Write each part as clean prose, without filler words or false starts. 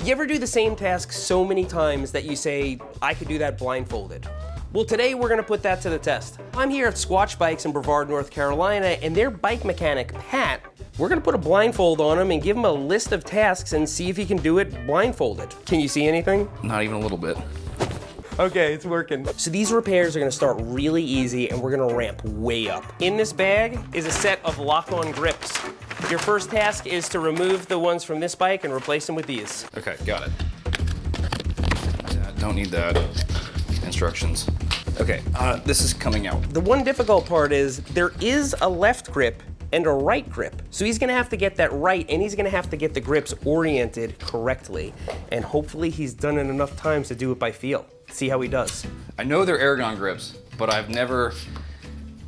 You ever do the same task so many times that you say, I could do that blindfolded? Well, today we're gonna put that to the test. I'm here at Squatch Bikes in Brevard, North Carolina, and their bike mechanic, Pat, we're gonna put a blindfold on him and give him a list of tasks and see if he can do it blindfolded. Can you see anything? Not even a little bit. Okay, it's working. So these repairs are gonna start really easy and we're gonna ramp way up. In this bag is a set of lock-on grips. Your first task is to remove the ones from this bike and replace them with these. Okay, got it. Don't need that. Instructions. Okay, this is coming out. The one difficult part is there is a left grip and a right grip. So he's gonna have to get that right and he's gonna have to get the grips oriented correctly. And hopefully he's done it enough times to do it by feel. See how he does. I know they're ergon grips, but I've never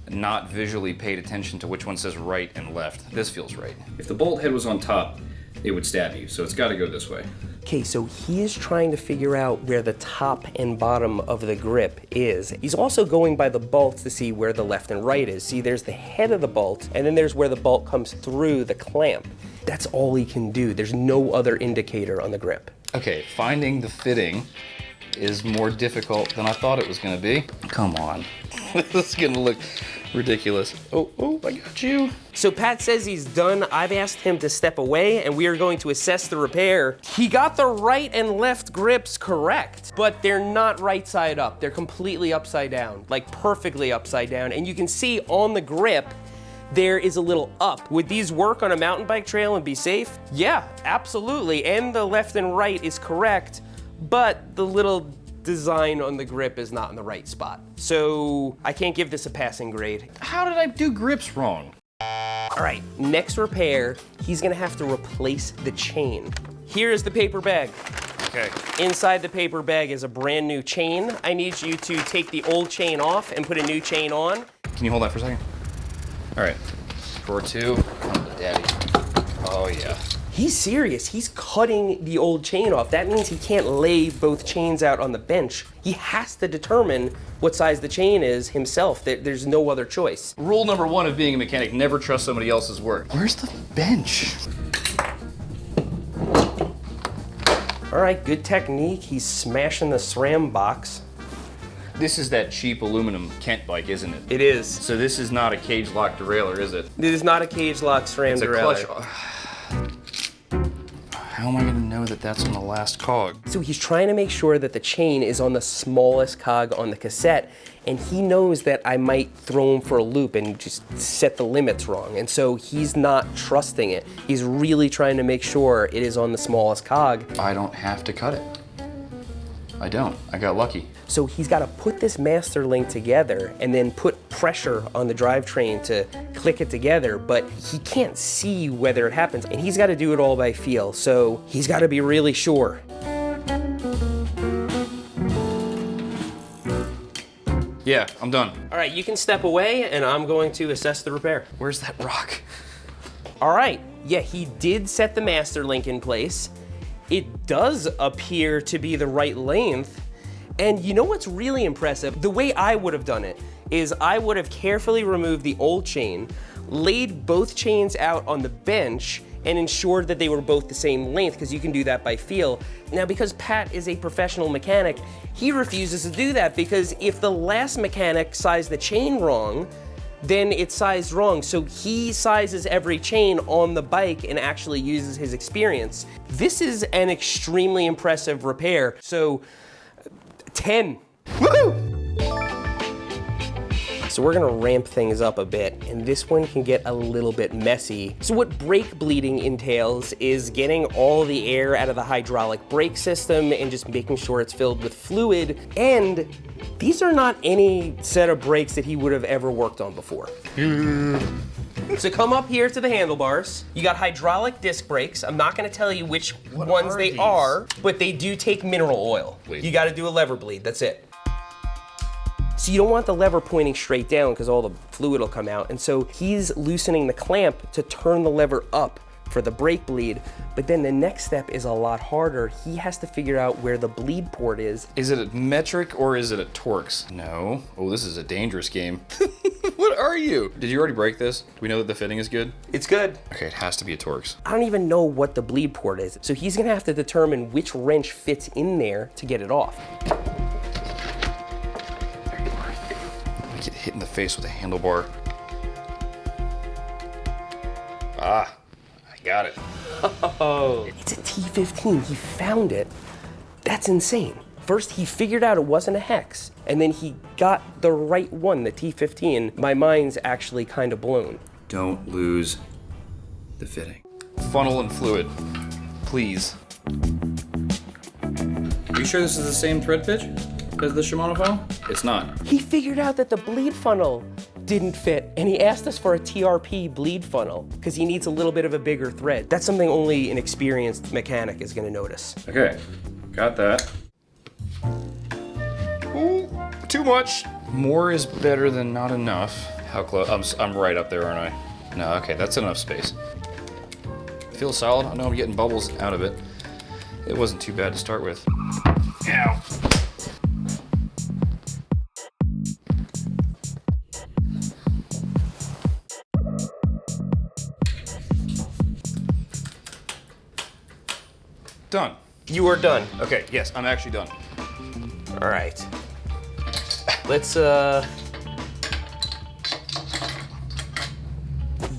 not visually paid attention to which one says right and left. This feels right. If the bolt head was on top, it would stab you, so it's gotta go this way. Okay, so he is trying to figure out where the top and bottom of the grip is. He's also going by the bolts to see where the left and right is. See, there's the head of the bolt, and then there's where the bolt comes through the clamp. That's all he can do. There's no other indicator on the grip. Okay, finding the fitting is more difficult than I thought it was gonna be. Come on. This is gonna look ridiculous. Oh, I got you. So Pat says he's done. I've asked him to step away and we are going to assess the repair. He got the right and left grips correct, but they're not right side up. They're completely upside down, like perfectly upside down. And you can see on the grip, there is a little up. Would these work on a mountain bike trail and be safe? Yeah, absolutely. And the left and right is correct, but the little design on the grip is not in the right spot. So I can't give this a passing grade. How did I do grips wrong? All right, next repair, he's gonna have to replace the chain. Here is the paper bag. Okay. Inside the paper bag is a brand new chain. I need you to take the old chain off and put a new chain on. Can you hold that for a second? All right, drawer two, come to daddy. Oh yeah. He's serious, he's cutting the old chain off. That means he can't lay both chains out on the bench. He has to determine what size the chain is himself. There's no other choice. Rule number one of being a mechanic, never trust somebody else's work. Where's the bench? All right, good technique. He's smashing the SRAM box. This is that cheap aluminum Kent bike, isn't it? It is. So this is not a cage lock derailleur, is it? It is not a cage lock SRAM derailleur. It's a clutch. How am I gonna know that that's on the last cog? So he's trying to make sure that the chain is on the smallest cog on the cassette, and he knows that I might throw him for a loop and just set the limits wrong. And so he's not trusting it. He's really trying to make sure it is on the smallest cog. I don't have to cut it. I don't. I got lucky. So he's got to put this master link together and then put pressure on the drivetrain to click it together, but he can't see whether it happens, and he's got to do it all by feel, so he's got to be really sure. Yeah, I'm done. All right, you can step away, and I'm going to assess the repair. Where's that rock? All right, yeah, he did set the master link in place. It does appear to be the right length. And you know what's really impressive? The way I would have done it is I would have carefully removed the old chain, laid both chains out on the bench, and ensured that they were both the same length, because you can do that by feel. Now, because Pat is a professional mechanic, he refuses to do that, because if the last mechanic sized the chain wrong, then it's sized wrong. So he sizes every chain on the bike and actually uses his experience. This is an extremely impressive repair. So 10. Woohoo! So we're gonna ramp things up a bit, and this one can get a little bit messy. So what brake bleeding entails is getting all the air out of the hydraulic brake system and just making sure it's filled with fluid. And these are not any set of brakes that he would have ever worked on before. So come up here to the handlebars. You got hydraulic disc brakes. I'm not gonna tell you which ones they are, but they do take mineral oil. You gotta do a lever bleed, that's it. So you don't want the lever pointing straight down because all the fluid will come out. And so he's loosening the clamp to turn the lever up for the brake bleed. But then the next step is a lot harder. He has to figure out where the bleed port is. Is it a metric or is it a Torx? No. Oh, this is a dangerous game. What are you? Did you already break this? Do we know that the fitting is good? It's good. Okay, it has to be a Torx. I don't even know what the bleed port is, so he's gonna have to determine which wrench fits in there to get it off. There you are. I get hit in the face with a handlebar. Ah, I got it. Oh, it's a T15. He found it. That's insane. First, he figured out it wasn't a hex, and then he got the right one, the T15. My mind's actually kind of blown. Don't lose the fitting. Funnel and fluid, please. Are you sure this is the same thread pitch as the Shimano file? It's not. He figured out that the bleed funnel didn't fit, and he asked us for a TRP bleed funnel because he needs a little bit of a bigger thread. That's something only an experienced mechanic is going to notice. Okay, got that. Ooh, too much. More is better than not enough. How close? I'm right up there, aren't I? No, okay, that's enough space. Feels solid. I know I'm getting bubbles out of it. It wasn't too bad to start with. Ow. Done. You are done. Okay, yes, I'm actually done. All right. Let's,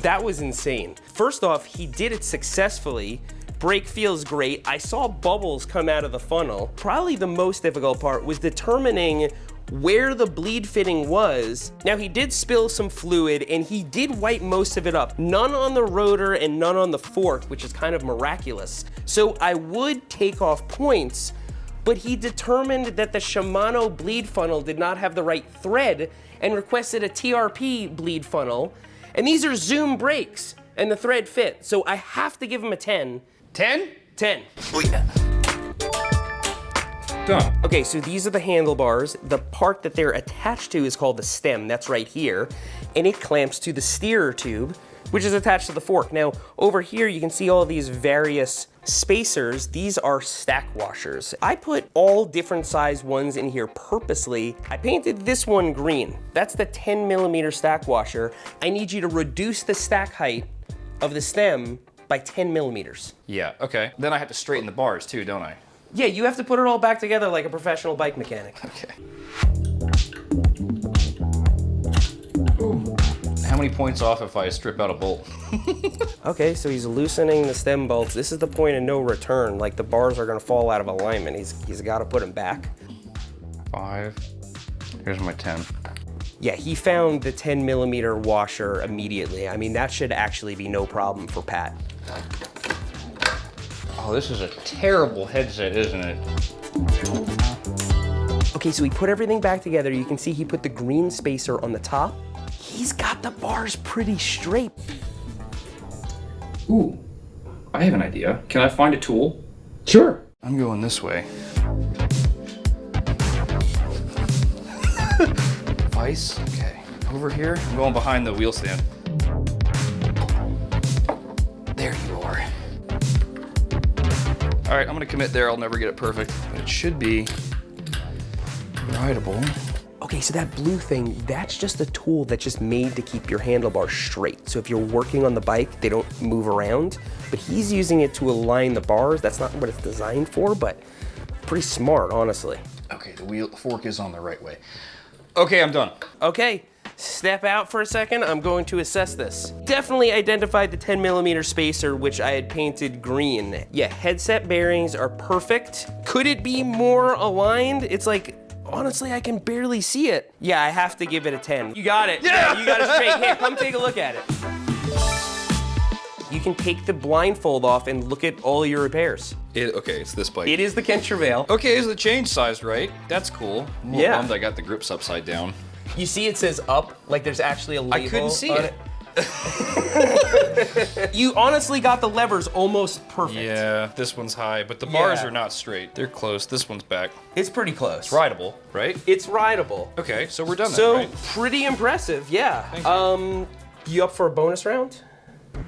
That was insane. First off, he did it successfully. Brake feels great. I saw bubbles come out of the funnel. Probably the most difficult part was determining where the bleed fitting was. Now, he did spill some fluid and he did wipe most of it up. None on the rotor and none on the fork, which is kind of miraculous. So I would take off points, but he determined that the Shimano bleed funnel did not have the right thread and requested a TRP bleed funnel. And these are Zoom brakes and the thread fit. So I have to give him a 10. 10? 10. Oh, yeah. Done. Okay, so these are the handlebars. The part that they're attached to is called the stem. That's right here. And it clamps to the steerer tube, which is attached to the fork. Now, over here, you can see all these various spacers. These are stack washers. I put all different size ones in here purposely. I painted this one green. That's the 10mm stack washer. I need you to reduce the stack height of the stem by 10mm. Yeah, okay. Then I have to straighten the bars too, don't I? Yeah, you have to put it all back together like a professional bike mechanic. Okay. Ooh. How many points off if I strip out a bolt? Okay, so he's loosening the stem bolts. This is the point of no return. Like the bars are gonna fall out of alignment. He's gotta put them back. 5. Here's my 10. Yeah, he found the 10mm washer immediately. I mean, that should actually be no problem for Pat. Oh, this is a terrible headset, isn't it? Okay, so he put everything back together. You can see he put the green spacer on the top. He's got the bars pretty straight. Ooh, I have an idea. Can I find a tool? Sure. I'm going this way. Vice, okay. Over here, I'm going behind the wheel stand. There you are. All right, I'm gonna commit there. I'll never get it perfect, but it should be rideable. Okay, so that blue thing, that's just a tool that's just made to keep your handlebars straight. So if you're working on the bike, they don't move around, but he's using it to align the bars. That's not what it's designed for, but pretty smart, honestly. Okay, the fork is on the right way. Okay, I'm done. Okay, step out for a second. I'm going to assess this. Definitely identified the 10mm spacer, which I had painted green. Yeah, headset bearings are perfect. Could it be more aligned? It's like, honestly, I can barely see it. Yeah, I have to give it a 10. You got it. Yeah, you got it straight. Here, come take a look at it. You can take the blindfold off and look at all your repairs. Okay, it's this bike. It is the Kent Travail. Okay, is the change sized right? That's cool. I'm a little bummed I got the grips upside down. You see it says up, like there's actually a label. I couldn't see it. You honestly got the levers almost perfect. Yeah, this one's high, but the bars are not straight. They're close. This one's back. It's pretty close. It's rideable, right? It's rideable. Okay, so we're done then, So, right? pretty impressive, yeah. Thank you. You up for a bonus round?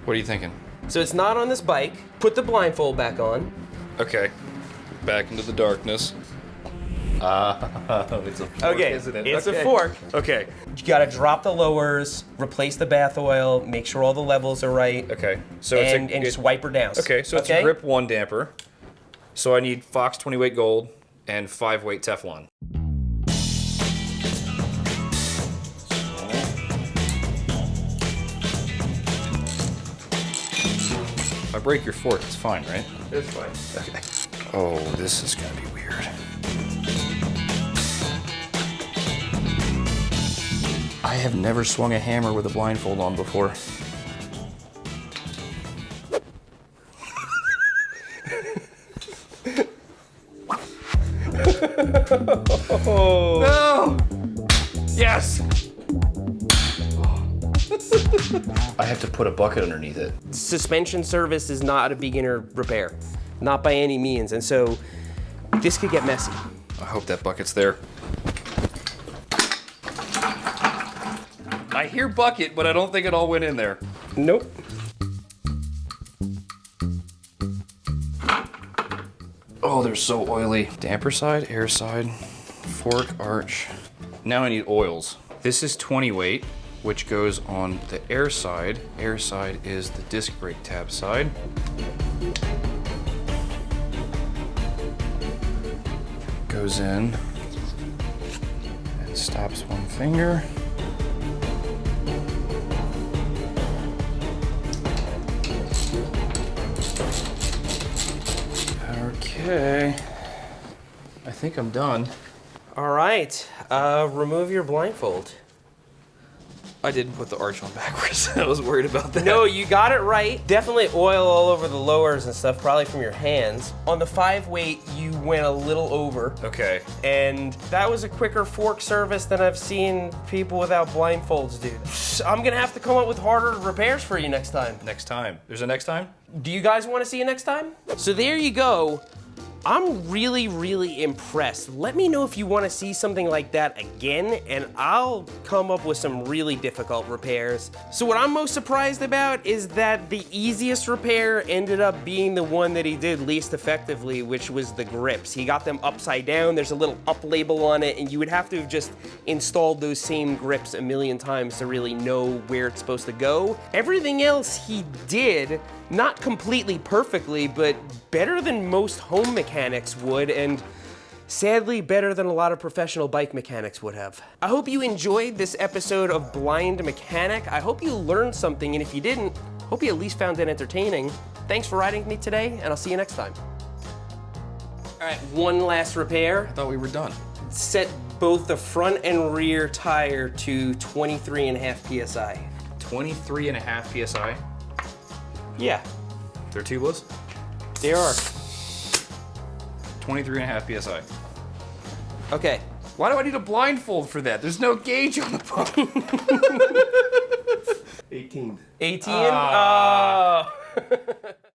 What are you thinking? So it's not on this bike. Put the blindfold back on. Okay, back into the darkness. It's a fork, Okay, isn't it? it's Okay. a fork. Okay. You gotta drop the lowers, replace the bath oil, make sure all the levels are right. Okay. So And just wipe her down. Okay, so it's a grip 1 damper. So I need Fox 20 weight gold and 5 weight Teflon. If I break your fork, it's fine, right? It's fine. Okay. Oh, this is gonna be weird. I have never swung a hammer with a blindfold on before. No! Yes! I have to put a bucket underneath it. Suspension service is not a beginner repair, not by any means, and so this could get messy. I hope that bucket's there. I hear bucket, but I don't think it all went in there. Nope. Oh, they're so oily. Damper side, air side, fork, arch. Now I need oils. This is 20 weight, which goes on the air side. Air side is the disc brake tab side. Goes in and stops one finger. Okay, I think I'm done. All right, remove your blindfold. I didn't put the arch on backwards. I was worried about that. No, you got it right. Definitely oil all over the lowers and stuff, probably from your hands. On the 5 weight, you went a little over. Okay. And that was a quicker fork service than I've seen people without blindfolds do. I'm gonna have to come up with harder repairs for you next time. Next time. There's a next time? Do you guys want to see you next time? So there you go. I'm really, really impressed. Let me know if you want to see something like that again, and I'll come up with some really difficult repairs. So what I'm most surprised about is that the easiest repair ended up being the one that he did least effectively, which was the grips. He got them upside down. There's a little up label on it, and you would have to have just installed those same grips a million times to really know where it's supposed to go. Everything else he did, not completely perfectly, but better than most home mechanics would, and sadly better than a lot of professional bike mechanics would have. I hope you enjoyed this episode of Blind Mechanic. I hope you learned something, and if you didn't, hope you at least found it entertaining. Thanks for riding with me today, and I'll see you next time. All right, one last repair. I thought we were done. Set both the front and rear tire to 23.5 PSI. 23.5 PSI. Yeah, They're tubeless? they are. 23.5 PSI. Okay. Why do I need a blindfold for that? There's no gauge on the bottom. 18. 18? Oh.